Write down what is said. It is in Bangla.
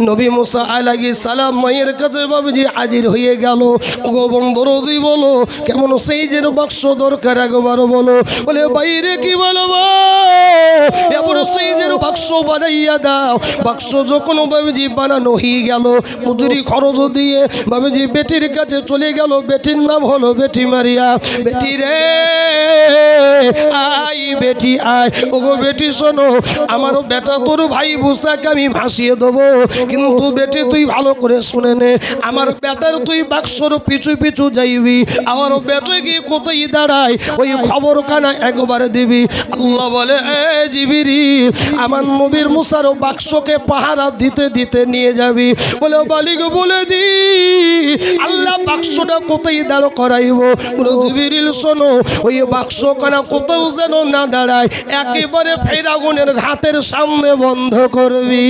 নবী মুসা আলাইহিস সালাম মায়ের কাছে বাবুজি হাজির হয়ে গেল। ওগো বন্ধুরদি বলো কেমন সেইজের বাক্স দরকার একবার বলো। বলে বাইরে কি বলবো, এবার সেইজের বাক্স বানাইয়া দাও। বাক্স যখন বাবুজি বানানো হয়ে গেল, মজুরি খরচ দিয়ে বাবুজি বেটির কাছে চলে গেল। বেটির নাম হলো বেটি মারিয়া। বেটি রে আই, বেটি আয়। ওগো বেটি শোনো, আমারও বেটা তোর ভাই বুসাকে আমি ভাসিয়ে দেবো, কিন্তু বেটি তুই ভালো করে শুনে নে, আমার বেটার তুই বাক্সর পিছু পিছু যাইবি, আমার বেটা গিয়ে কোথায় দাঁড়ায় ওই খবর কানা একবারে দিবি। আল্লাহ বলে এ জিবরিল, আমার নবীর মুসার বাক্সকে পাহারা দিতে দিতে নিয়ে যাবি। বলে বালিক বলে দি আল্লাহ বাক্সটা কোথায় দাঁড় করাইব। বলে জিবরিল শোনো, ওই বাক্স কানা কোথাও যেন না দাঁড়ায়, একেবারে ফেরাউনের ঘাটের সামনে বন্ধ করবি।